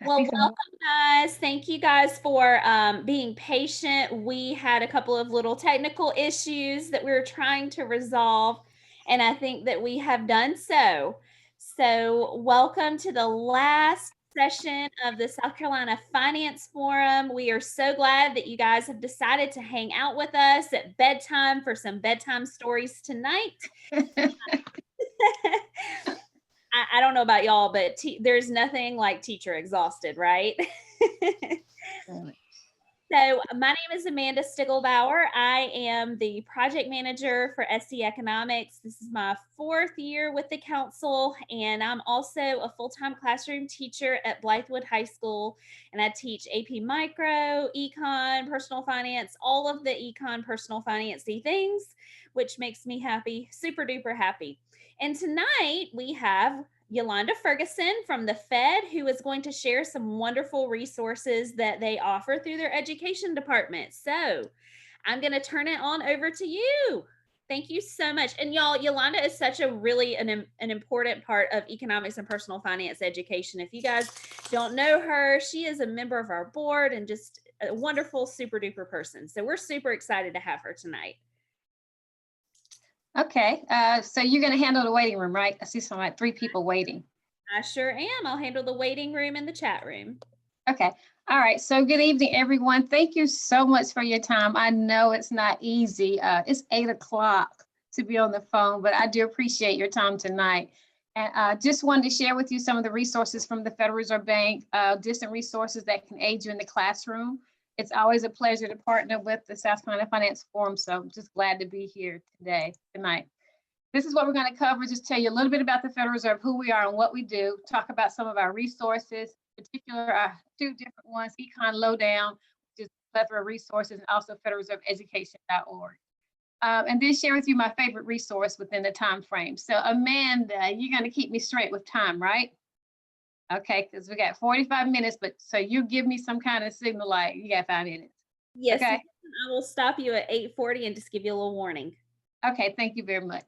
Well, Thanks so much. welcome, guys. Thank you guys for being patient. We had a couple of little technical issues that we were trying to resolve, and I think that we have done so. So, welcome to the last session of the South Carolina Finance Forum. We are so glad that you guys have decided to hang out with us at bedtime for some bedtime stories tonight. I don't know about y'all, but there's nothing like teacher exhausted, right? So, my name is Amanda Stiglbauer. I am the project manager for SC Economics. This is my fourth year with the council, and I'm also a full time classroom teacher at Blythewood High School. And I teach AP Micro, Econ, Personal Finance, all of the Econ personal financey things, which makes me happy, super duper happy. And tonight we have Yolanda Ferguson from the Fed, who is going to share some wonderful resources that they offer through their education department. So I'm going to turn it on over to you. Thank you so much. And y'all, Yolanda is such a really an important part of economics and personal finance education. If you guys don't know her, she is a member of our board and just a wonderful, super duper person. So we're super excited to have her tonight. Okay, so you're going to handle the waiting room, right? I see some like 3 people waiting. I sure am. I'll handle the waiting room and the chat room. Okay, all right. So good evening, everyone. Thank you so much for your time. I know it's not easy. It's 8 o'clock to be on the phone, but I do appreciate your time tonight. And just wanted to share with you some of the resources from the Federal Reserve Bank, distant resources that can aid you in the classroom. It's always a pleasure to partner with the South Carolina Finance Forum, so I'm just glad to be here tonight. This is what we're going to cover, just tell you a little bit about the Federal Reserve, who we are and what we do, talk about some of our resources, in particular 2 different ones, Econ Lowdown, which is a plethora of resources, and also Federal Reserve Education.org. And then share with you my favorite resource within the time frame. So Amanda, you're going to keep me straight with time, right? Okay, because we got 45 minutes, but so you give me some kind of signal like you got 5 minutes. Yes, Okay. I will stop you at 8:40 and just give you a little warning. Okay, thank you very much.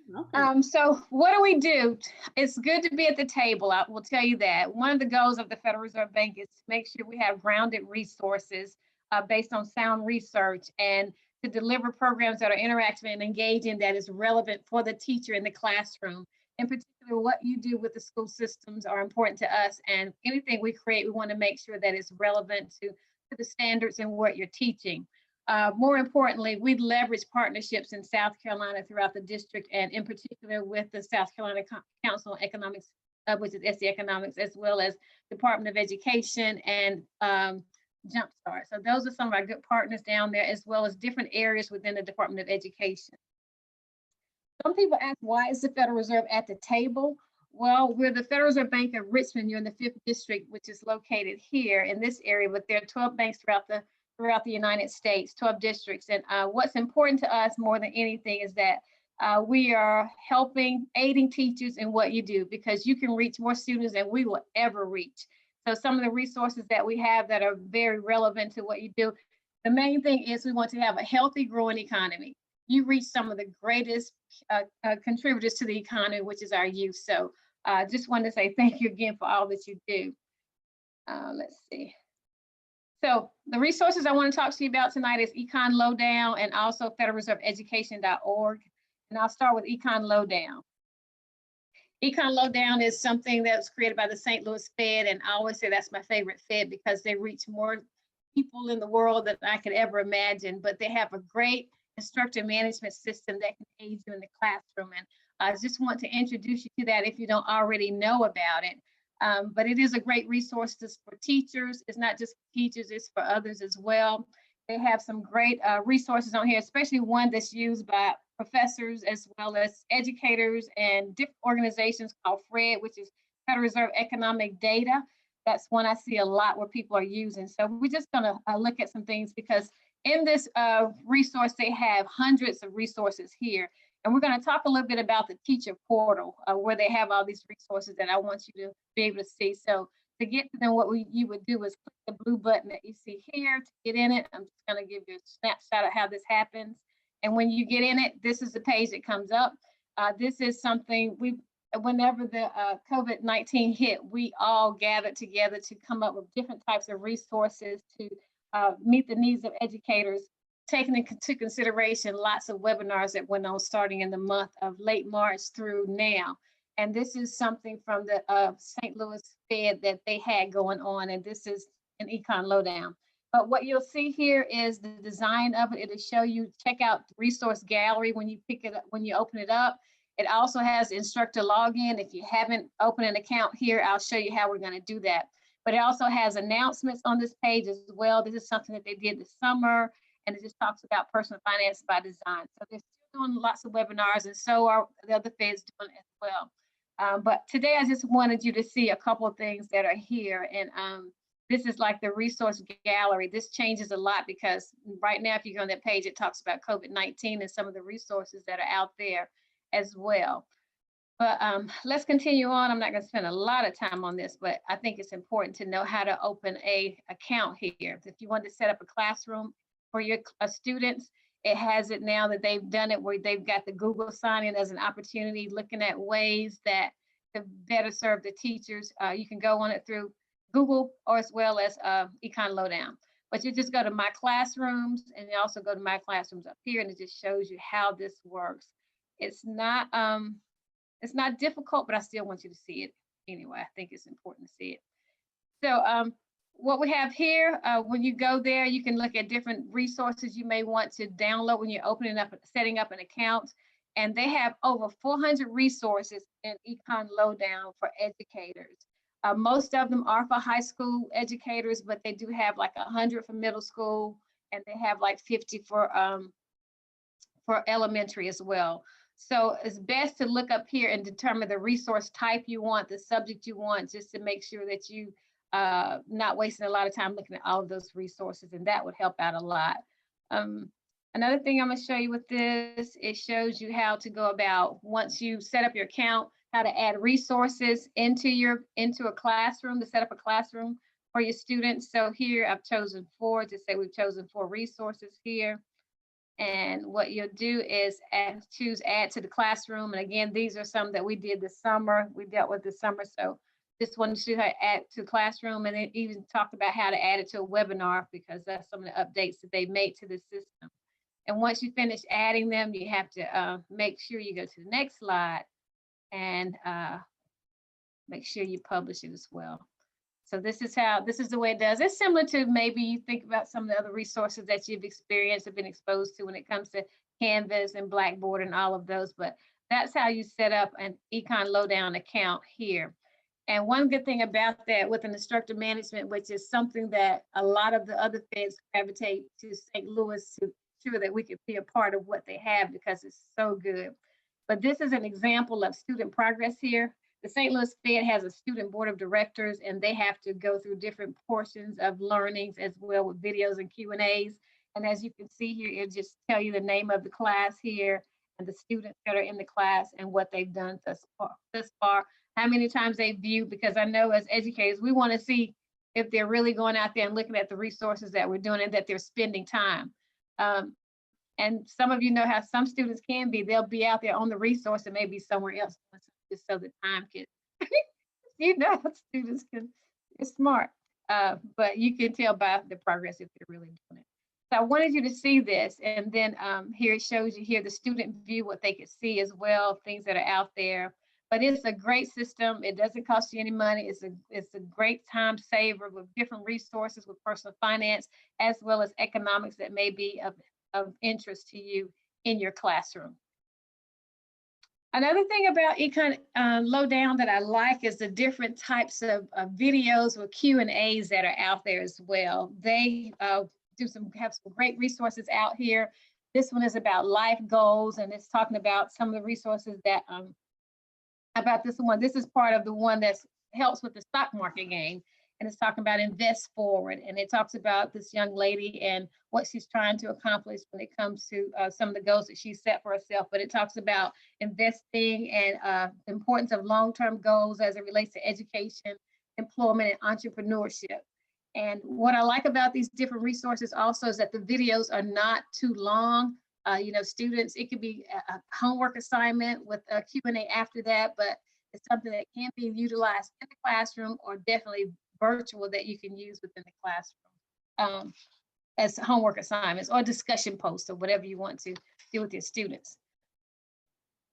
Welcome. So what do? It's good to be at the table. I will tell you that. One of the goals of the Federal Reserve Bank is to make sure we have grounded resources based on sound research and to deliver programs that are interactive and engaging that is relevant for the teacher in the classroom. In particular, what you do with the school systems are important to us, and anything we create, we want to make sure that it's relevant to the standards and what you're teaching. More importantly, we leverage partnerships in South Carolina throughout the district, and in particular with the South Carolina Council on Economics, which is SC Economics, as well as Department of Education and Jumpstart. So those are some of our good partners down there, as well as different areas within the Department of Education. Some people ask, why is the Federal Reserve at the table? Well, we're the Federal Reserve Bank of Richmond. You're in the 5th district, which is located here in this area, but there are 12 banks throughout the United States, 12 districts. And what's important to us more than anything is that we are aiding teachers in what you do, because you can reach more students than we will ever reach. So some of the resources that we have that are very relevant to what you do, the main thing is we want to have a healthy, growing economy. You reach some of the greatest contributors to the economy, which is our youth. So just wanted to say thank you again for all that you do. Let's see. So the resources I want to talk to you about tonight is Econ Lowdown and also Federal Reserve Education.org. And I'll start with Econ Lowdown. Econ Lowdown is something that was created by the St. Louis Fed, and I always say that's my favorite Fed because they reach more people in the world than I could ever imagine, but they have a great instructor management system that can aid you in the classroom. And I just want to introduce you to that if you don't already know about it. But it is a great resource for teachers. It's not just for teachers, it's for others as well. They have some great resources on here, especially one that's used by professors as well as educators and different organizations called FRED, which is Federal Reserve Economic Data. That's one I see a lot where people are using. So we're just gonna look at some things, because in this resource, they have hundreds of resources here. And we're going to talk a little bit about the teacher portal, where they have all these resources that I want you to be able to see. So to get to them, what you would do is click the blue button that you see here to get in it. I'm just going to give you a snapshot of how this happens. And when you get in it, this is the page that comes up. This is something whenever the COVID-19 hit, we all gathered together to come up with different types of resources to meet the needs of educators, taking into consideration lots of webinars that went on starting in the month of late March through now. And this is something from the St. Louis Fed that they had going on, and this is an Econ Lowdown. But what you'll see here is the design of it. It'll show you, check out the resource gallery when you pick it up, when you open it up. It also has instructor login. If you haven't opened an account here, I'll show you how we're going to do that. But it also has announcements on this page as well. This is something that they did this summer, and it just talks about personal finance by design. So they're still doing lots of webinars, and so are the other feds doing as well. But today I just wanted you to see a couple of things that are here. And this is like the resource gallery. This changes a lot because right now, if you go on that page, it talks about COVID-19 and some of the resources that are out there as well. But let's continue on. I'm not going to spend a lot of time on this, but I think it's important to know how to open a account here. If you want to set up a classroom for your students, it has it now that they've done it where they've got the Google sign-in as an opportunity, looking at ways that to better serve the teachers. You can go on it through Google or as well as Econ Lowdown. But you just go to My Classrooms, and you also go to My Classrooms up here, and it just shows you how this works. It's not difficult, but I still want you to see it anyway. I think it's important to see it. So what we have here, when you go there, you can look at different resources you may want to download when you're opening up, setting up an account. And they have over 400 resources in Econ Lowdown for educators. Most of them are for high school educators, but they do have like 100 for middle school, and they have like 50 for elementary as well. So it's best to look up here and determine the resource type you want, the subject you want, just to make sure that you not wasting a lot of time looking at all of those resources, and that would help out a lot. Another thing I'm going to show you with this, it shows you how to go about, once you set up your account, how to add resources into a classroom, to set up a classroom for your students. So here I've chosen 4, to say we've chosen 4 resources here. And what you'll do is choose add to the classroom. And again, these are some that we did this summer, we dealt with this summer. So this one should add to the classroom, and then even talked about how to add it to a webinar, because that's some of the updates that they made to the system. And once you finish adding them, you have to make sure you go to the next slide and make sure you publish it as well. So this is the way it does. It's similar to maybe you think about some of the other resources that you've experienced or been exposed to when it comes to Canvas and Blackboard and all of those, but that's how you set up an Econ Lowdown account here. And one good thing about that with an instructor management, which is something that a lot of the other feds gravitate to St. Louis to ensure that we could be a part of what they have, because it's so good. But this is an example of student progress here. The St. Louis Fed has a student board of directors, and they have to go through different portions of learnings as well with videos and Q&As. And as you can see here, it'll just tell you the name of the class here and the students that are in the class and what they've done thus far, how many times they've viewed, because I know as educators, we want to see if they're really going out there and looking at the resources that we're doing and that they're spending time. And some of you know how some students can be, they'll be out there on the resource and maybe somewhere else, just so the time can, you know, students can, it's smart, but you can tell by the progress if they're really doing it. So I wanted you to see this, and then here it shows you here the student view, what they could see as well, things that are out there. But it's a great system. It doesn't cost you any money. It's a great time saver with different resources with personal finance, as well as economics that may be of interest to you in your classroom. Another thing about Econ Lowdown that I like is the different types of videos with Q&As that are out there as well. They have some great resources out here. This one is about life goals, and it's talking about some of the resources that about this one. This is part of the one that helps with the stock market game. And it's talking about invest forward. And it talks about this young lady and what she's trying to accomplish when it comes to some of the goals that she set for herself. But it talks about investing and the importance of long-term goals as it relates to education, employment, and entrepreneurship. And what I like about these different resources also is that the videos are not too long. You know, students, it could be a homework assignment with a Q&A after that, but It's something that can be utilized in the classroom or definitely virtual that you can use within the classroom as homework assignments or discussion posts or whatever you want to do with your students.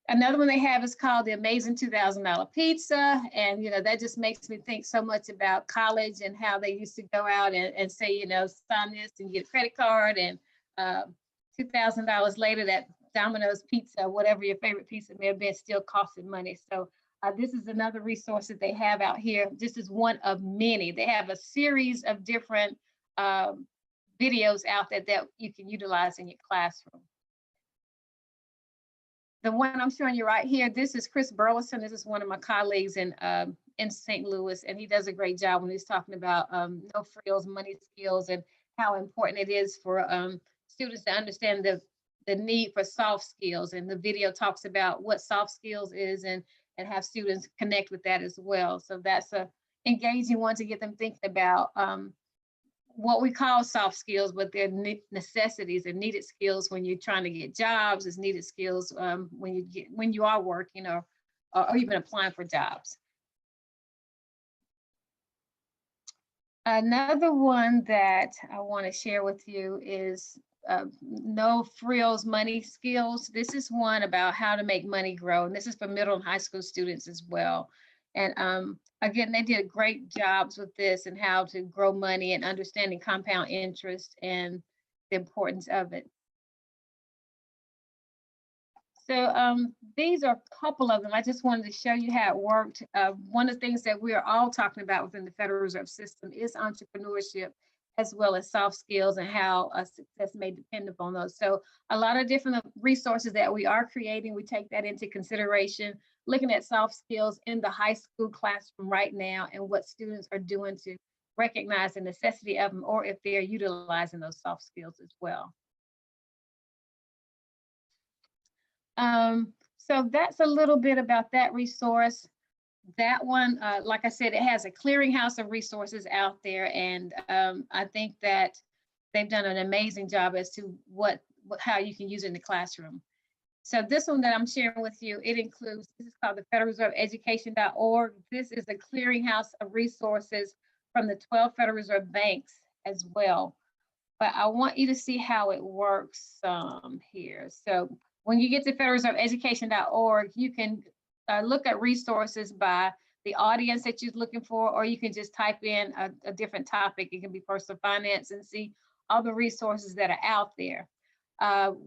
Another one they have is called the Amazing $2,000 Pizza. And, that just makes me think so much about college and how they used to go out and say, sign this and get a credit card, and $2,000 later, that Domino's pizza, whatever your favorite pizza may have been, still costed money. So this is another resource that they have out here. This is one of many. They have a series of different videos out there that you can utilize in your classroom. The one I'm showing you right here, this is Chris Burleson. This is one of my colleagues in St. Louis, and he does a great job when he's talking about no frills, money skills, and how important it is for students to understand the need for soft skills. And the video talks about what soft skills is and have students connect with that as well. So that's a engaging one to get them thinking about what we call soft skills, but they're necessities and needed skills when you're trying to get jobs. It's needed skills when you are working or even applying for jobs. Another one that I want to share with you is no frills money skills. This is one about how to make money grow, and this is for middle and high school students as well. And again, they did great jobs with this and how to grow money and understanding compound interest and the importance of it. So these are a couple of them. I just wanted to show you how it worked. One of the things that we are all talking about within the Federal Reserve System is entrepreneurship, as well as soft skills and how success may depend upon those. So a lot of different resources that we are creating, we take that into consideration, looking at soft skills in the high school classroom right now and what students are doing to recognize the necessity of them, or if they're utilizing those soft skills as well. So that's a little bit about that resource. That one, like I said, it has a clearinghouse of resources out there, and I think that they've done an amazing job as to how you can use it in the classroom. So this one that I'm sharing with you, it includes, this is called the Federal Reserve Education.org. This is a clearinghouse of resources from the 12 Federal Reserve banks as well. But I want you to see how it works here. So when you get to Federal Reserve Education.org, you can look at resources by the audience that you're looking for, or you can just type in a different topic. It can be personal finance and see all the resources that are out there.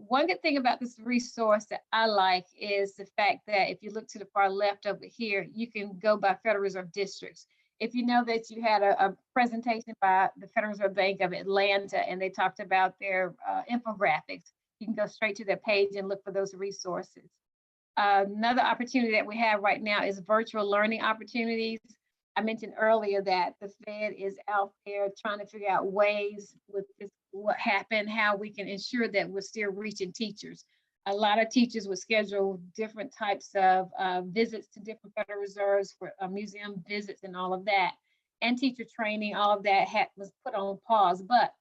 One good thing about this resource that I like is the fact that if you look to the far left over here, you can go by Federal Reserve districts. If you know that you had a presentation by the Federal Reserve Bank of Atlanta and they talked about their infographics, you can go straight to their page and look for those resources. Another opportunity that we have right now is virtual learning opportunities. I mentioned earlier that the Fed is out there trying to figure out ways with this, what happened, how we can ensure that we're still reaching teachers. A lot of teachers would schedule different types of visits to different Federal Reserves for museum visits and all of that. And teacher training, all of that was put on pause, but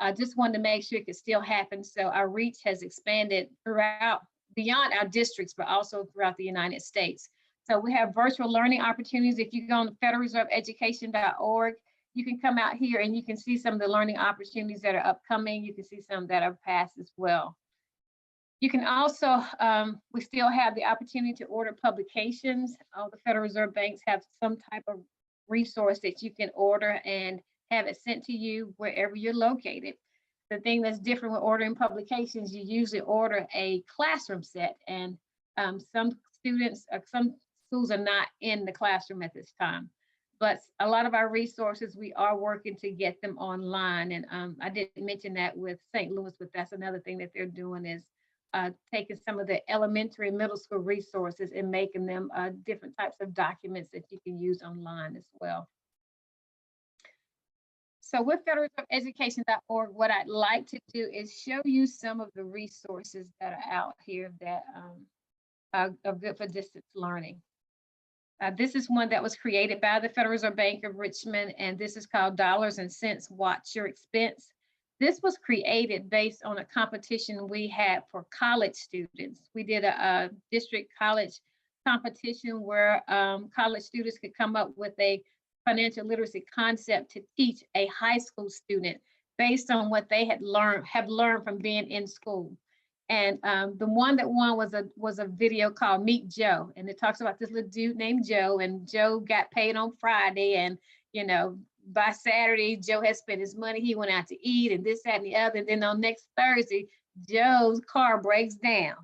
I just wanted to make sure it could still happen. So our reach has expanded throughout, beyond our districts, but also throughout the United States. So we have virtual learning opportunities. If you go on Federal Reserve Education.org, you can come out here and you can see some of the learning opportunities that are upcoming. You can see some that are past as well. You can also, we still have the opportunity to order publications. All the Federal Reserve banks have some type of resource that you can order and have it sent to you wherever you're located. The thing that's different with ordering publications, you usually order a classroom set, and some students, some schools are not in the classroom at this time. But a lot of our resources, we are working to get them online. And I didn't mention that with St. Louis, but that's another thing that they're doing is taking some of the elementary and middle school resources and making them different types of documents that you can use online as well. So with Federal Reserve Education.org, what I'd like to do is show you some of the resources that are out here that are good for distance learning. This is one that was created by the Federal Reserve Bank of Richmond, and this is called Dollars and Cents Watch Your Expense. This was created based on a competition we had for college students. We did a district college competition where college students could come up with a financial literacy concept to teach a high school student based on what they have learned from being in school. And the one that won was a video called Meet Joe, and it talks about this little dude named Joe, and Joe got paid on Friday, and by Saturday Joe had spent his money. He went out to eat and this, that, and the other. And then on next Thursday, Joe's car breaks down.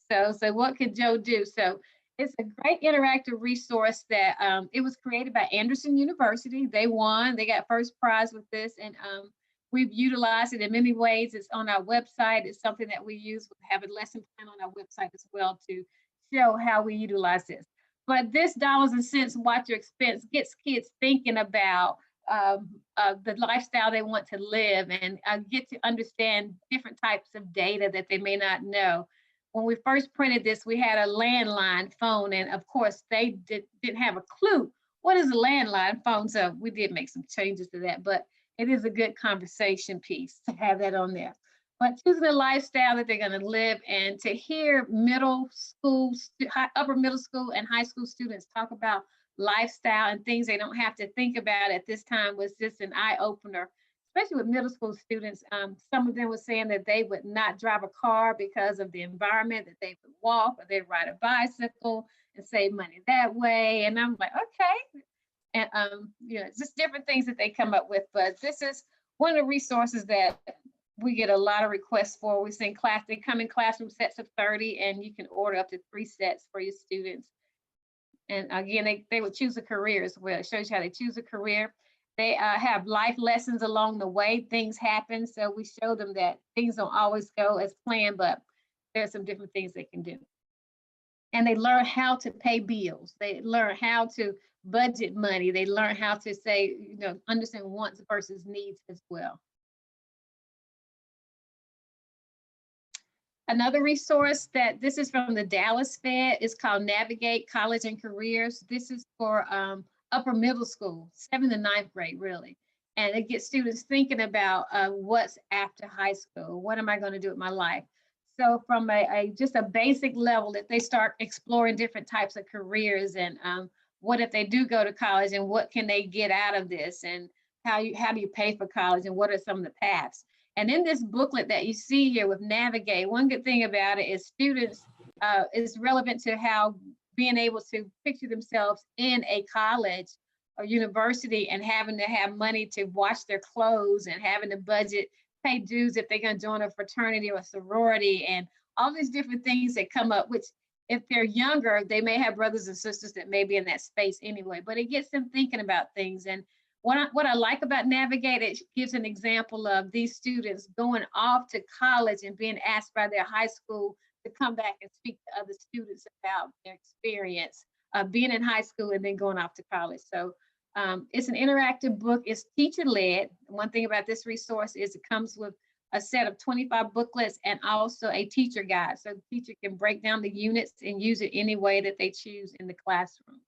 So what could Joe do? So it's a great interactive resource that it was created by Anderson University. They won. They got first prize with this, and we've utilized it in many ways. It's on our website. It's something that we use. We have a lesson plan on our website as well to show how we utilize this. But this dollars and cents, watch your expense, gets kids thinking about the lifestyle they want to live, and get to understand different types of data that they may not know. When we first printed this, we had a landline phone, and of course they didn't have a clue what is a landline phone. So we did make some changes to that, but it is a good conversation piece to have that on there. But choosing a lifestyle that they're going to live, and to hear middle school, upper middle school and high school students talk about lifestyle and things they don't have to think about at this time was just an eye opener, especially with middle school students. Some of them were saying that they would not drive a car because of the environment, that they would walk or they'd ride a bicycle and save money that way. And I'm like, okay. And just different things that they come up with. But this is one of the resources that we get a lot of requests for. We send class, they come in classroom sets of 30, and you can order up to 3 sets for your students. And again, they would choose a career as well. It shows you how they choose a career. They have life lessons along the way. Things happen. So we show them that things don't always go as planned, but there's some different things they can do. And they learn how to pay bills. They learn how to budget money. They learn how to say, understand wants versus needs as well. Another resource that this is from the Dallas Fed is called Navigate College and Careers. This is for upper middle school, 7th and 9th grade, really. And it gets students thinking about what's after high school. What am I going to do with my life? So from just a basic level, that they start exploring different types of careers, and what if they do go to college, and what can they get out of this, and how do you pay for college, and what are some of the paths? And in this booklet that you see here with Navigate, one good thing about it is students is relevant to how being able to picture themselves in a college or university, and having to have money to wash their clothes, and having to budget, pay dues if they're going to join a fraternity or a sorority, and all these different things that come up, which if they're younger, they may have brothers and sisters that may be in that space anyway, but it gets them thinking about things. And what I like about Navigate, it gives an example of these students going off to college and being asked by their high school to come back and speak to other students about their experience of being in high school and then going off to college. So it's an interactive book. It's teacher-led. One thing about this resource is it comes with a set of 25 booklets and also a teacher guide. So the teacher can break down the units and use it any way that they choose in the classroom.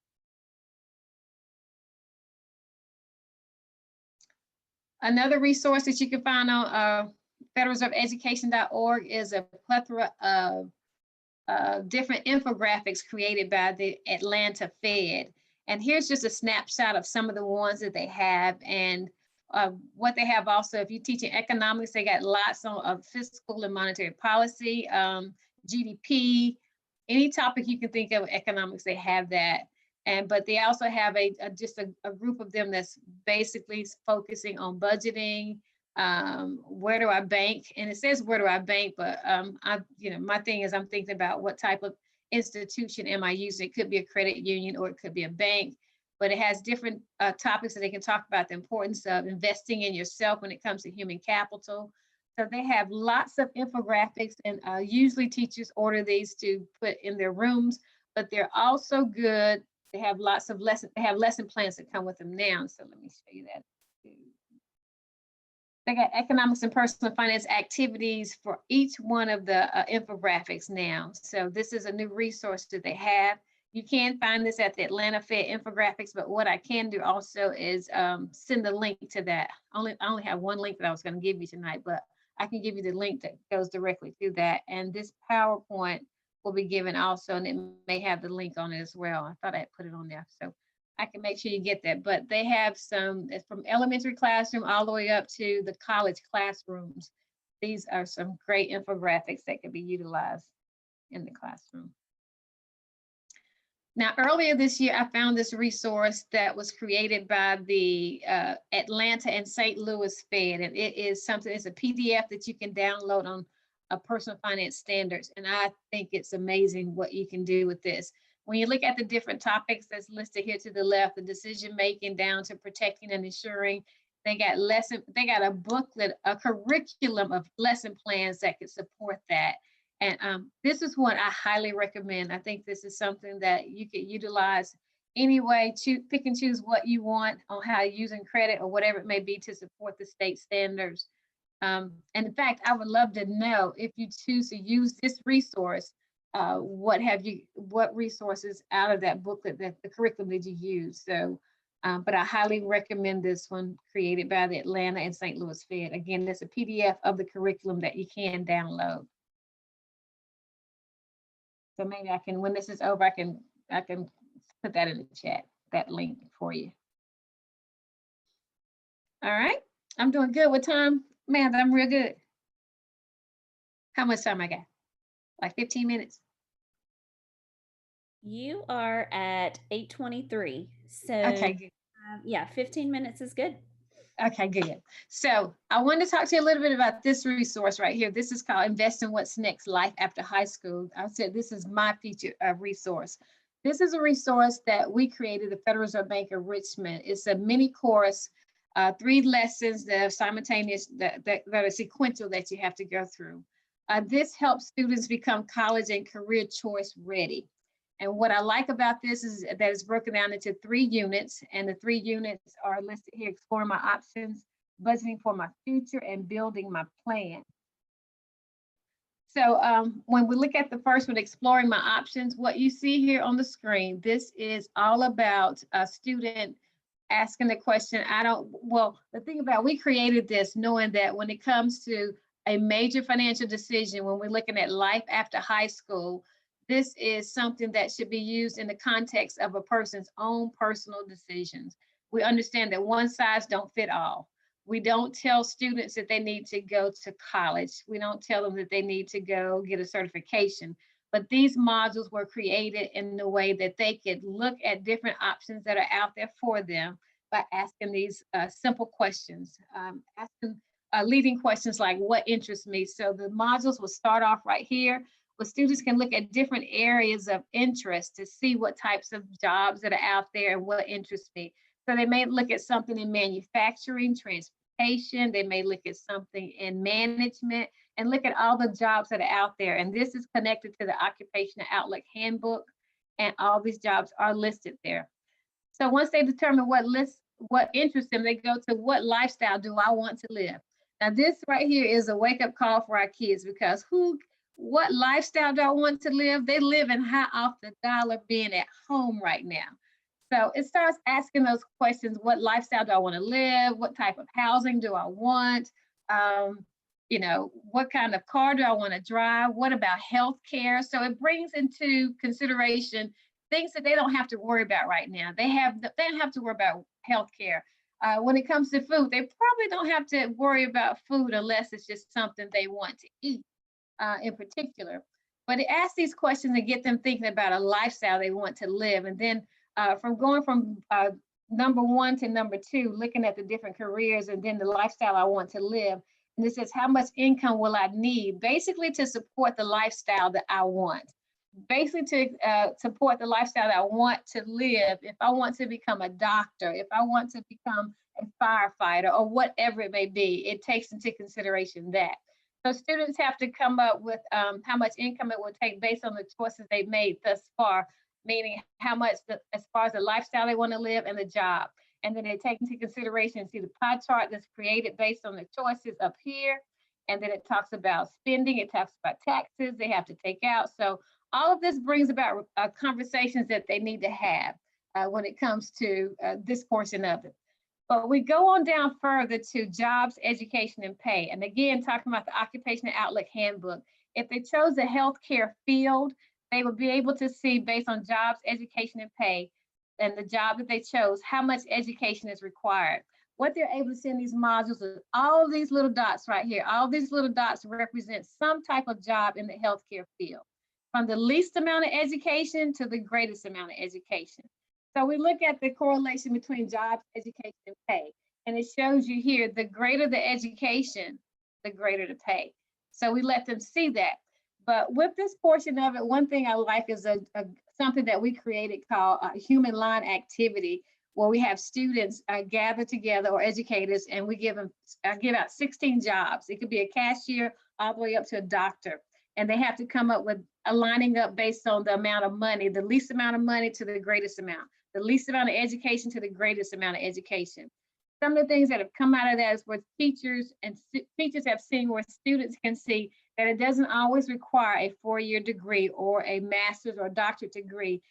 Another resource that you can find on federalreserveeducation.org is a plethora of different infographics created by the Atlanta Fed. And here's just a snapshot of some of the ones that they have, and what they have also. If you're teaching economics, they got lots of fiscal and monetary policy, GDP, any topic you can think of economics, they have that. But they also have just a group of them that's basically focusing on budgeting, where do I bank? And it says where do I bank, but my thing is I'm thinking about what type of institution am I using. It could be a credit union or it could be a bank, but it has different topics that they can talk about, the importance of investing in yourself when it comes to human capital. So they have lots of infographics, and usually teachers order these to put in their rooms, but they're also good. They have lots of lesson plans that come with them now. So let me show you that. They got economics and personal finance activities for each one of the infographics now. So this is a new resource that they have. You can find this at the Atlanta Fed infographics, but what I can do also is send the link to that. I only have one link that I was going to give you tonight, but I can give you the link that goes directly to that. And this PowerPoint will be given also, and it may have the link on it as well. I thought I had put it on there, so I can make sure you get that. But they have some from elementary classroom all the way up to the college classrooms. These are some great infographics that can be utilized in the classroom. Now, earlier this year, I found this resource that was created by the Atlanta and St. Louis Fed, and it is something, it's a PDF that you can download on personal finance standards. And I think it's amazing what you can do with this. When you look at the different topics that's listed here to the left, the decision making down to protecting and ensuring, they got a booklet, a curriculum of lesson plans that could support that. And this is one I highly recommend. I think this is something that you could utilize anyway, pick and choose what you want on how using credit or whatever it may be to support the state standards. And in fact, I would love to know if you choose to use this resource, what resources out of that booklet, that the curriculum did you use? So, but I highly recommend this one created by the Atlanta and St. Louis Fed. Again, it's a PDF of the curriculum that you can download. So maybe I can, when this is over, I can put that in the chat, that link for you. All right, I'm doing good with time. Man, I'm real good. How much time I got? Like 15 minutes? You are at 8:23. So okay, good. Yeah, 15 minutes is good. Okay, good. So I wanted to talk to you a little bit about this resource right here. This is called Invest in What's Next, Life After High School. I said this is my feature resource. This is a resource that we created, the Federal Reserve Bank of Richmond. It's a mini course, 3 lessons that are simultaneous, that are sequential that you have to go through. This helps students become college and career choice ready. And what I like about this is that it's broken down into 3 units, and the 3 units are listed here: exploring my options, budgeting for my future, and building my plan. So when we look at the first one, exploring my options, what you see here on the screen, this is all about a student asking the question, the thing about, we created this knowing that when it comes to a major financial decision, when we're looking at life after high school, this is something that should be used in the context of a person's own personal decisions. We understand that one size don't fit all. We don't tell students that they need to go to college. We don't tell them that they need to go get a certification. But these modules were created in a way that they could look at different options that are out there for them by asking these simple questions, asking leading questions like, what interests me? So the modules will start off right here, where students can look at different areas of interest to see what types of jobs that are out there and what interests me. So they may look at something in manufacturing, transportation, they may look at something in management, and look at all the jobs that are out there. And this is connected to the Occupational Outlook Handbook, and all these jobs are listed there. So once they determine what interests them, they go to, what lifestyle do I want to live? Now this right here is a wake-up call for our kids, because what lifestyle do I want to live? They live in high off the dollar being at home right now. So it starts asking those questions: what lifestyle do I want to live? What type of housing do I want? What kind of car do I want to drive? What about healthcare? So it brings into consideration things that they don't have to worry about right now. They don't have to worry about healthcare. When it comes to food, they probably don't have to worry about food unless it's just something they want to eat in particular. But it asks these questions and get them thinking about a lifestyle they want to live. And then from going from number 1 to number 2, looking at the different careers and then the lifestyle I want to live. And it says, how much income will I need? Basically to support the lifestyle that I want. Basically to support the lifestyle that I want to live. If I want to become a doctor, if I want to become a firefighter, or whatever it may be, it takes into consideration that. So students have to come up with how much income it will take based on the choices they've made thus far, meaning how much as far as the lifestyle they want to live and the job. And then they take into consideration, see the pie chart that's created based on the choices up here. And then it talks about spending, it talks about taxes they have to take out. So all of this brings about conversations that they need to have when it comes to this portion of it. But we go on down further to jobs, education, and pay. And again, talking about the Occupational Outlook Handbook. If they chose the healthcare field, They would be able to see based on jobs, education, and pay, and the job that they chose, how much education is required. What they're able to see in these modules is all of these little dots right here. All these little dots represent some type of job in the healthcare field, from the least amount of education to the greatest amount of education. So we look at the correlation between jobs, education, and pay. And it shows you here, the greater the education, the greater the pay. So we let them see that. But with this portion of it, one thing I like is something that we created called a human line activity, where we have students gather together, or educators, and we give out 16 jobs. It could be a cashier all the way up to a doctor. And they have to come up with aligning up based on the amount of money, the least amount of money to the greatest amount, the least amount of education to the greatest amount of education. Some of the things that have come out of that is where teachers have seen, where students can see that it doesn't always require a 4-year degree or a master's or doctorate degree.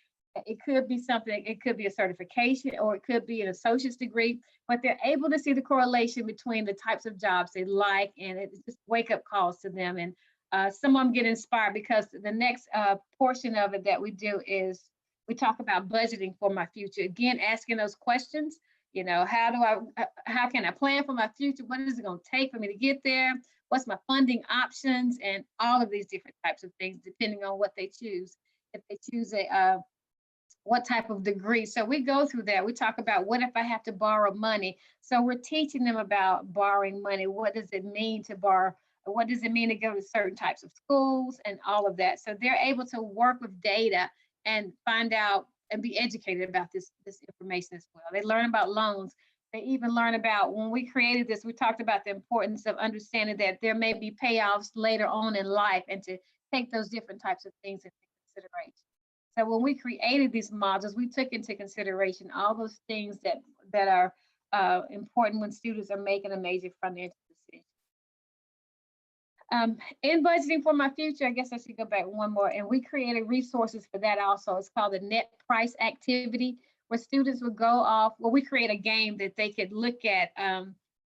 It could be something, it could be a certification, or it could be an associate's degree, but they're able to see the correlation between the types of jobs they like, and it's just wake-up calls to them. And some of them get inspired, because the next portion of it that we do is we talk about budgeting for my future. Again, asking those questions, how can I plan for my future? What is it going to take for me to get there? What's my funding options? And all of these different types of things, depending on what they choose. If they choose what type of degree. So we go through that. We talk about, what if I have to borrow money? So we're teaching them about borrowing money. What does it mean to borrow? What does it mean to go to certain types of schools and all of that? So they're able to work with data and find out and be educated about this information as well. They learn about loans. They even learn about, when we created this, we talked about the importance of understanding that there may be payoffs later on in life, and to take those different types of things into consideration. So when we created these modules, we took into consideration all those things that are important when students are making a major financial decision. In budgeting for my future, I guess I should go back one more, and we created resources for that also. It's called the net price activity, where students would go off, well, we create a game that they could look at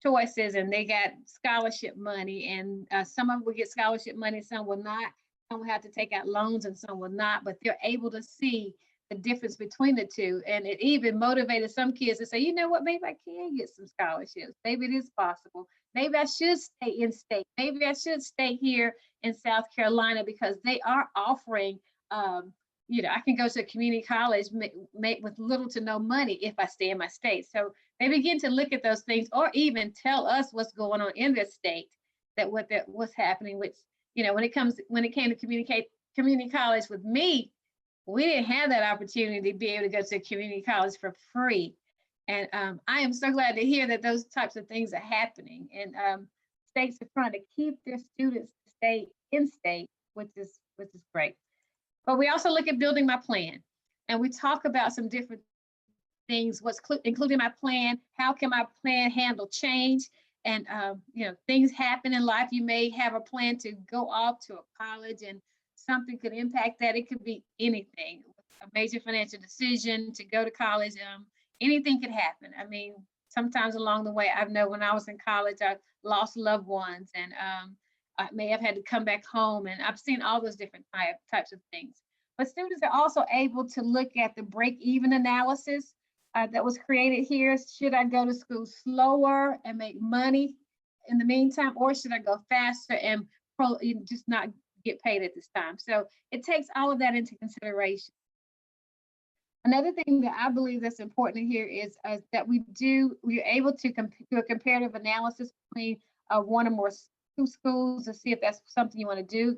choices, and they got scholarship money, and some of them will get scholarship money, some will not. Some will have to take out loans and some will not, but they're able to see the difference between the two. And it even motivated some kids to say, you know what, maybe I can get some scholarships. Maybe it is possible. Maybe I should stay in state. Maybe I should stay here in South Carolina, because they are offering, I can go to a community college with little to no money if I stay in my state. So they begin to look at those things, or even tell us what's going on in their state, what's happening, which, when it came to community college with me, we didn't have that opportunity to be able to go to a community college for free. And I am so glad to hear that those types of things are happening. And states are trying to keep their students to stay in state, which is great. But we also look at building my plan, and we talk about some different things, what's including my plan, how can my plan handle change? And things happen in life. You may have a plan to go off to a college, and something could impact that. It could be anything, a major financial decision to go to college. Anything could happen. I mean, sometimes along the way, I know when I was in college, I lost loved ones, and I may have had to come back home, and I've seen all those different types of things. But students are also able to look at the break-even analysis that was created here. Should I go to school slower and make money in the meantime, or should I go faster and just not get paid at this time? So it takes all of that into consideration. Another thing that I believe that's important here is that we're able to do a comparative analysis between one or more two schools to see if that's something you want to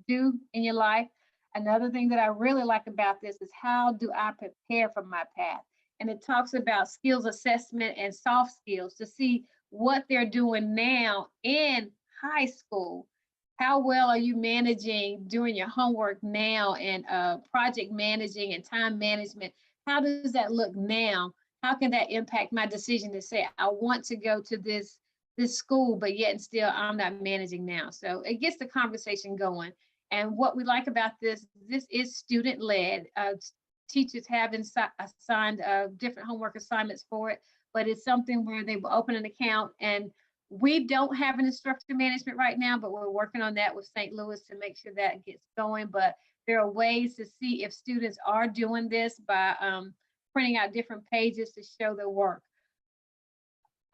do in your life. Another thing that I really like about this is, how do I prepare for my path? And it talks about skills assessment and soft skills to see what they're doing now in high school. How well are you managing doing your homework now, and project managing and time management? How does that look now? How can that impact my decision to say, I want to go to this school, but yet and still I'm not managing now? So it gets the conversation going. And what we like about this is student-led. Teachers have assigned different homework assignments for it, but it's something where they will open an account. And we don't have an instructor management right now, but we're working on that with St. Louis to make sure that gets going. But There are ways to see if students are doing this by printing out different pages to show their work.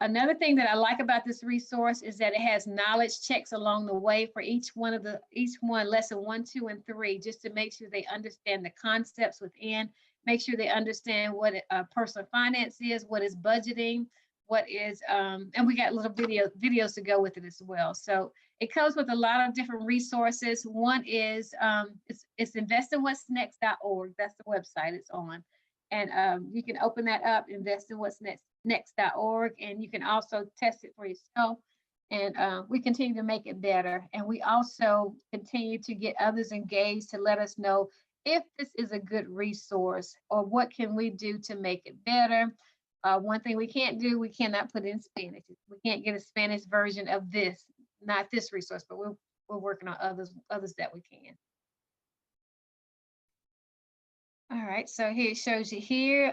Another thing that I like about this resource is that it has knowledge checks along the way for each one lesson 1, 2, and 3, just to make sure they understand the concepts within, make sure they understand what personal finance is, what is budgeting, what is, and we got little videos to go with it as well. So it comes with a lot of different resources. One is, it's investinwhat'snext.org. That's the website it's on. And you can open that up, investinwhat'snext.org, and you can also test it for yourself. And we continue to make it better. And we also continue to get others engaged to let us know if this is a good resource or what can we do to make it better. One thing we can't do, we cannot put in Spanish. We can't get a Spanish version of this, not this resource, but we're working on others that we can. All right, so here it shows you here,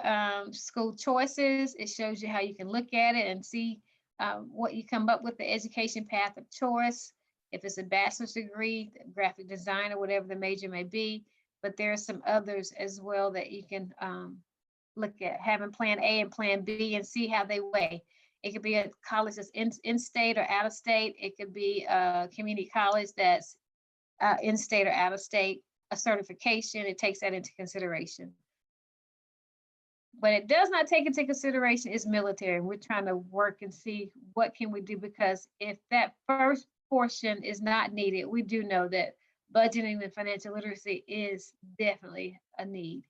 school choices. It shows you how you can look at it and see what you come up with, the education path of choice. If it's a bachelor's degree, graphic design, or whatever the major may be. But there are some others as well that you can look at, having plan A and plan B, and see how they weigh. It could be a college that's in state or out of state. It could be a community college that's in state or out of state. A certification, it takes that into consideration. What it does not take into consideration is military. We're trying to work and see what can we do, because if that first portion is not needed, we do know that budgeting and financial literacy is definitely a need.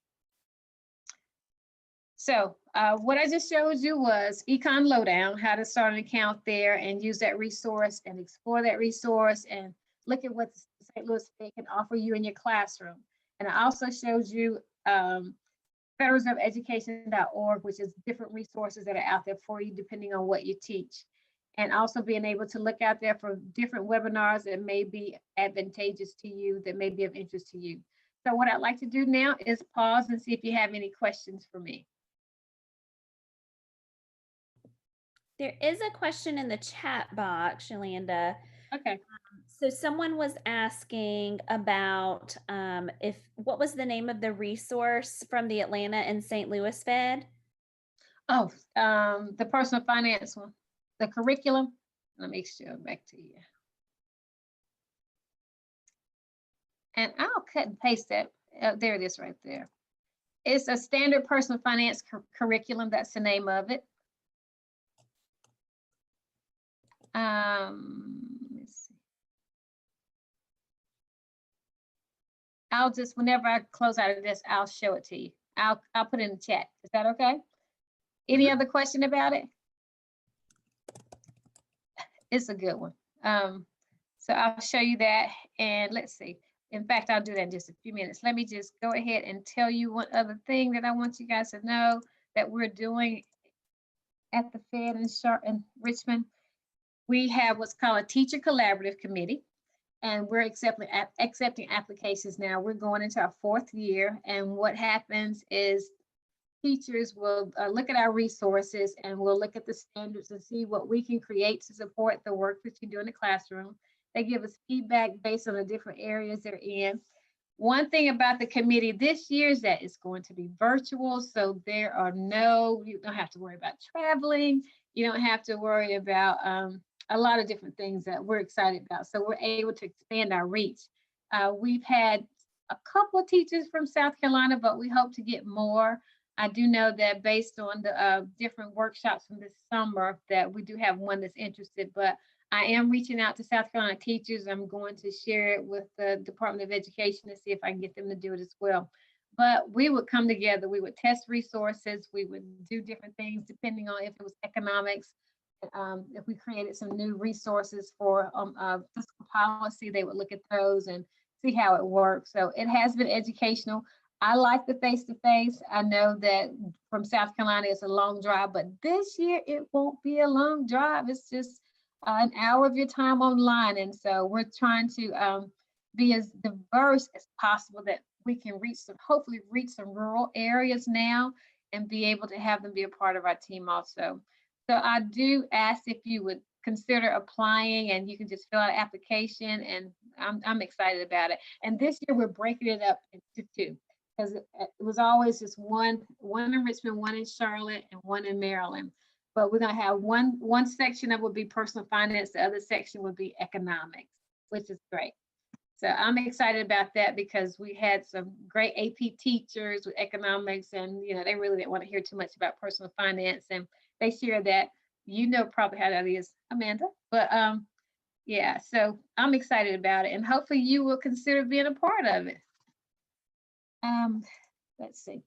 So what I just showed you was Econ Lowdown, how to start an account there and use that resource and explore that resource and look at what St. Louis State can offer you in your classroom. And I also showed you federalreserveeducation.org, which is different resources that are out there for you depending on what you teach. And also being able to look out there for different webinars that may be advantageous to you, that may be of interest to you. So what I'd like to do now is pause and see if you have any questions for me. There is a question in the chat box, Yolanda. Okay. So someone was asking about what was the name of the resource from the Atlanta and St. Louis Fed? Oh, the personal finance one, the curriculum. Let me show it back to you. And I'll cut and paste that. There it is right there. It's a standard personal finance curriculum. That's the name of it. Let's see. I'll just, whenever I close out of this, I'll show it to you. I'll put it in the chat. Is that okay? Any other question about it? It's a good one. So I'll show you that, and let's see. In fact, I'll do that in just a few minutes. Let me just go ahead and tell you one other thing that I want you guys to know that we're doing at the Fed in Richmond. We have what's called a teacher collaborative committee, and we're accepting applications now. We're going into our 4th year, and what happens is teachers will look at our resources, and we'll look at the standards and see what we can create to support the work that you do in the classroom. They give us feedback based on the different areas they're in. One thing about the committee this year is that it's going to be virtual, so you don't have to worry about traveling. You don't have to worry about a lot of different things that we're excited about. So we're able to expand our reach. We've had a couple of teachers from South Carolina, but we hope to get more. I do know that based on the different workshops from this summer that we do have one that's interested, but I am reaching out to South Carolina teachers. I'm going to share it with the Department of Education to see if I can get them to do it as well. But we would come together, we would test resources, we would do different things depending on if it was economics. If we created some new resources for fiscal policy, they would look at those and see how it works. So it has been educational. I like the face-to-face. I know that from South Carolina, it's a long drive, but this year it won't be a long drive. It's just an hour of your time online. And so we're trying to be as diverse as possible that we can hopefully reach some rural areas now and be able to have them be a part of our team also. So I do ask if you would consider applying, and you can just fill out an application, and I'm excited about it. And this year we're breaking it up into two, because it was always just one in Richmond, one in Charlotte, and one in Maryland. But we're gonna have one section that will be personal finance, the other section would be economics, which is great. So I'm excited about that because we had some great AP teachers with economics, and they really didn't want to hear too much about personal finance, and they share that. Probably how that is, Amanda. But yeah, so I'm excited about it, and hopefully you will consider being a part of it. Let's see.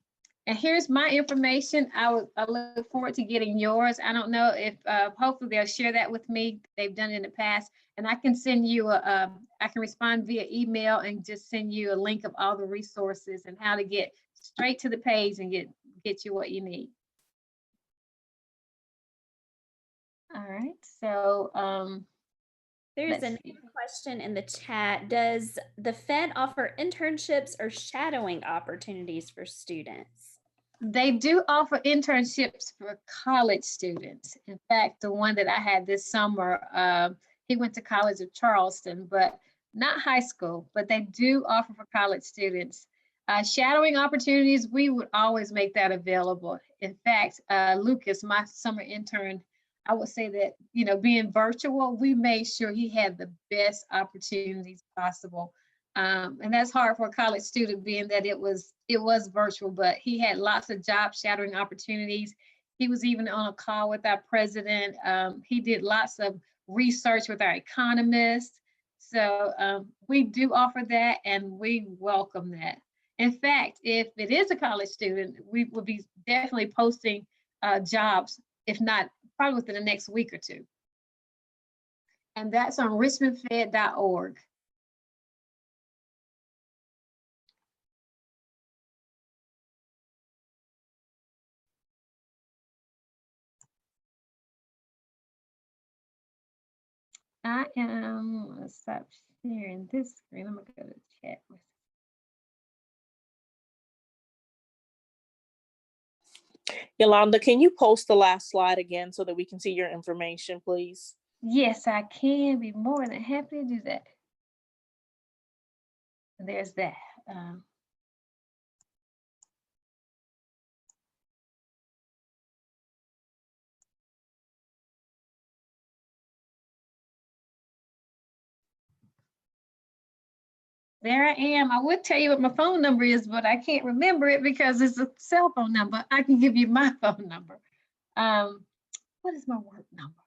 And here's my information. I look forward to getting yours. I don't know if hopefully they'll share that with me. They've done it in the past, and I can send you I can respond via email and just send you a link of all the resources and how to get straight to the page and get you what you need. All right. So there's a question in the chat. Does the Fed offer internships or shadowing opportunities for students? They do offer internships for college students. In fact, the one that I had this summer, he went to College of Charleston, but not high school, but they do offer for college students. Shadowing opportunities, we would always make that available. In fact, Lucas, my summer intern, I would say that, being virtual, we made sure he had the best opportunities possible. And that's hard for a college student, being that it was virtual, but he had lots of job shadowing opportunities. He was even on a call with our president. He did lots of research with our economists. So we do offer that, and we welcome that. In fact, if it is a college student, we will be definitely posting jobs, if not probably within the next week or two. And that's on richmondfed.org. Let's stop sharing this screen. I'm gonna go to chat. Yolanda, can you post the last slide again so that we can see your information, please? Yes, I can be more than happy to do that. There's that. There I am. I would tell you what my phone number is, but I can't remember it because it's a cell phone number. I can give you my phone number. What is my work number?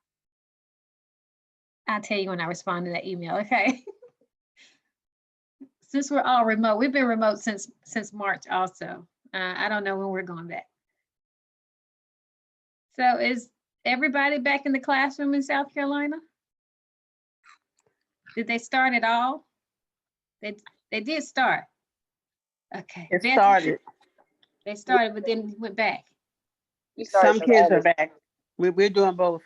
I'll tell you when I respond to that email, okay? Since we're all remote, we've been remote since March also. I don't know when we're going back. So is everybody back in the classroom in South Carolina? Did they start at all? They did start. Okay. It started. They started, but then went back. Some kids are back. We're doing both.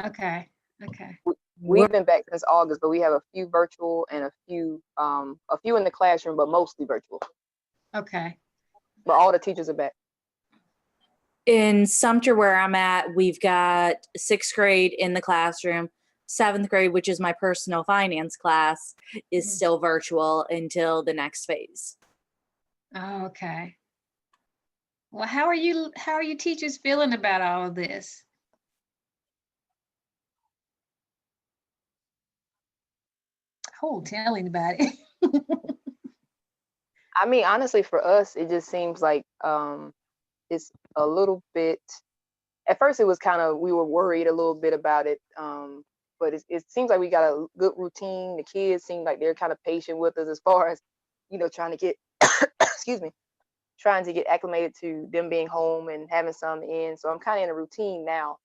Okay. Okay. We've been back since August, but we have a few virtual and a few in the classroom, but mostly virtual. Okay. But all the teachers are back. In Sumter, where I'm at, we've got 6th grade in the classroom. 7th grade, which is my personal finance class, is still virtual until the next phase. Oh, okay. Well, how are you teachers feeling about all of this? Oh, tell anybody. I mean, honestly, for us, it just seems like it's a little bit. At first, it was we were worried a little bit about it. But it seems like we got a good routine. The kids seem like they're kind of patient with us as far as, trying to get, trying to get acclimated to them being home and having some in. So I'm kind of in a routine now.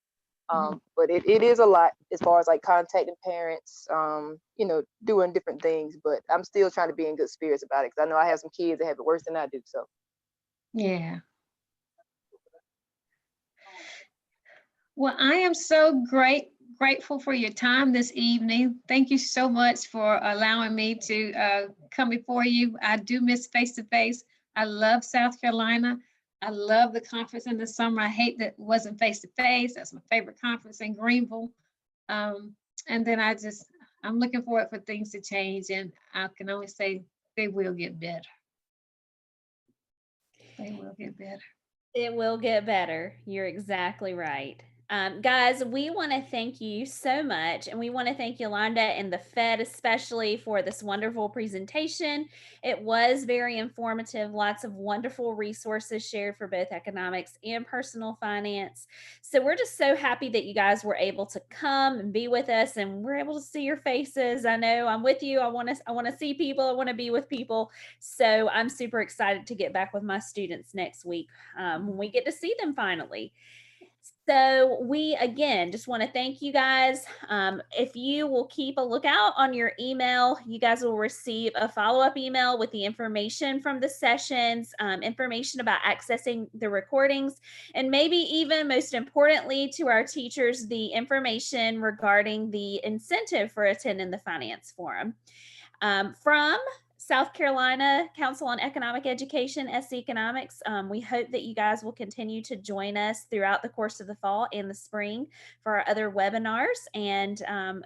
But it is a lot as far as like contacting parents, doing different things. But I'm still trying to be in good spirits about it because I know I have some kids that have it worse than I do. So. Yeah. Well, I am so grateful for your time this evening. Thank you so much for allowing me to come before you. I do miss face-to-face. I love South Carolina. I love the conference in the summer. I hate that it wasn't face-to-face. That's my favorite conference in Greenville. And then I'm looking forward for things to change, and I can only say they will get better. They will get better. It will get better. You're exactly right. Guys, we want to thank you so much. And we want to thank Yolanda and the Fed especially for this wonderful presentation. It was very informative, lots of wonderful resources shared for both economics and personal finance. So we're just so happy that you guys were able to come and be with us, and we're able to see your faces. I know I'm with you. I want to see people. I want to be with people. So I'm super excited to get back with my students next week when we get to see them finally. So we, again, just want to thank you guys. If you will keep a lookout on your email, you guys will receive a follow-up email with the information from the sessions, information about accessing the recordings, and maybe even most importantly to our teachers, the information regarding the incentive for attending the finance forum. From South Carolina Council on Economic Education, SC Economics. We hope that you guys will continue to join us throughout the course of the fall and the spring for our other webinars. And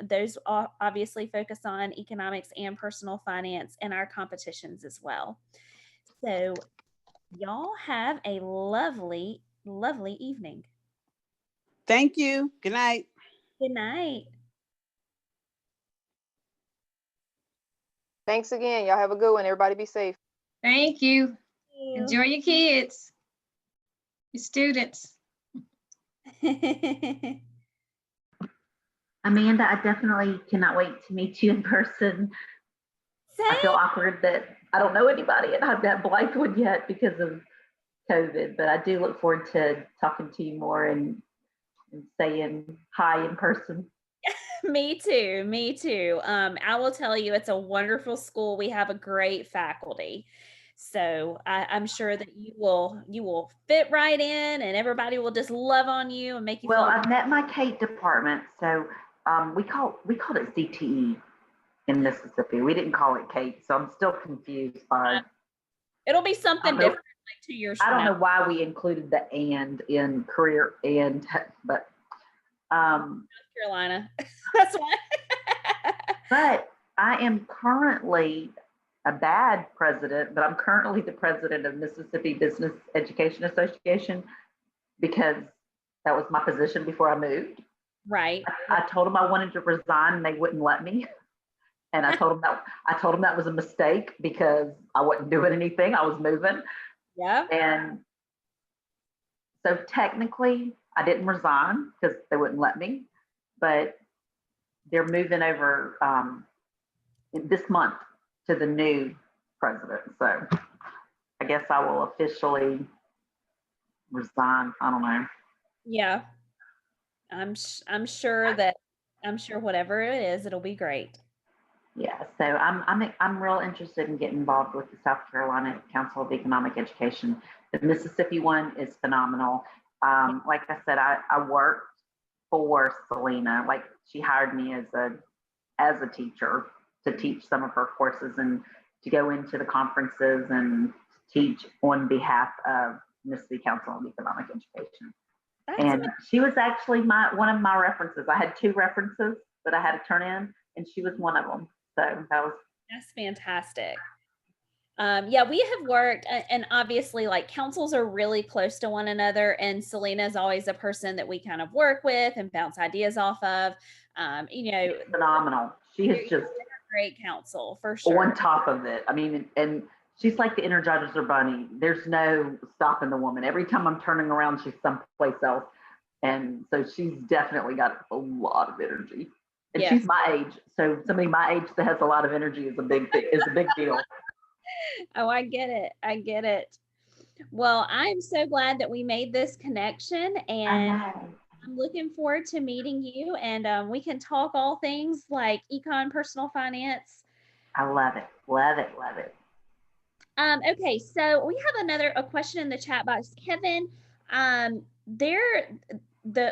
those obviously focus on economics and personal finance and our competitions as well. So y'all have a lovely, lovely evening. Thank you. Good night. Good night. Thanks again. Y'all have a good one. Everybody be safe. Thank you. Thank you. Enjoy your kids, your students. Amanda, I definitely cannot wait to meet you in person. I feel awkward that I don't know anybody and I've got Blythewood yet because of COVID, but I do look forward to talking to you more and saying hi in person. Me too. Me too. I will tell you, it's a wonderful school. We have a great faculty. So I'm sure that you will fit right in, and everybody will just love on you and make you Well, feel. I've met my Kate department. So we called it CTE in Mississippi. We didn't call it Kate. So I'm still confused by. It'll be something different like 2 years from now. I don't know why we included the and in career and, but North Carolina. That's why. But I am currently a bad president, but I'm currently the president of Mississippi Business Education Association because that was my position before I moved. Right. I told them I wanted to resign and they wouldn't let me. And I told them that was a mistake because I wasn't doing anything. I was moving. Yeah. And so technically I didn't resign because they wouldn't let me, but they're moving over this month to the new president. So I guess I will officially resign. I don't know. Yeah. I'm sure whatever it is, it'll be great. Yeah, so I'm real interested in getting involved with the South Carolina Council of Economic Education. The Mississippi one is phenomenal. Like I said, I worked for Selena. Like she hired me as a teacher to teach some of her courses and to go into the conferences and teach on behalf of Mississippi Council of Economic Education. And she was actually one of my references. I had 2 references that I had to turn in, and she was one of them. So that's fantastic. Yeah, we have worked, and obviously like councils are really close to one another, and Selena is always a person that we kind of work with and bounce ideas off of. She's phenomenal. She is just a great counsel for sure. On top of it. I mean, and she's like the Energizer Bunny. There's no stopping the woman. Every time I'm turning around, she's someplace else. And so she's definitely got a lot of energy. And she's my age. So somebody my age that has a lot of energy is a big deal. Oh, I get it. Well, I'm so glad that we made this connection, and I'm looking forward to meeting you, and we can talk all things like econ, personal finance. I love it. Okay, so we have a question in the chat box. Kevin,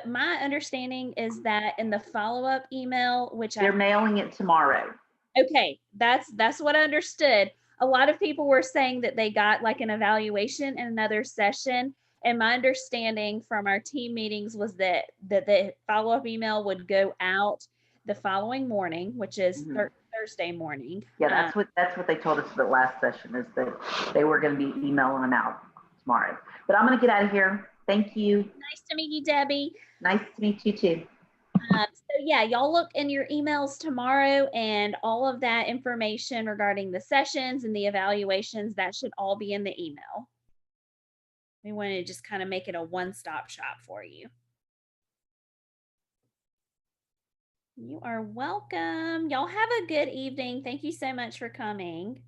my understanding is that in the follow-up email, which they're mailing it tomorrow. Okay, that's what I understood. A lot of people were saying that they got like an evaluation in another session, And my understanding from our team meetings was that the follow-up email would go out the following morning, which is Thursday morning. Yeah, that's what they told us the last session, is that they were going to be emailing them out tomorrow. But I'm going to get out of here. Thank you. Nice to meet you, Debbie. Nice to meet you too. So yeah, y'all look in your emails tomorrow, and all of that information regarding the sessions and the evaluations, that should all be in the email. We want to just kind of make it a one-stop shop for you. You are welcome. Y'all have a good evening. Thank you so much for coming.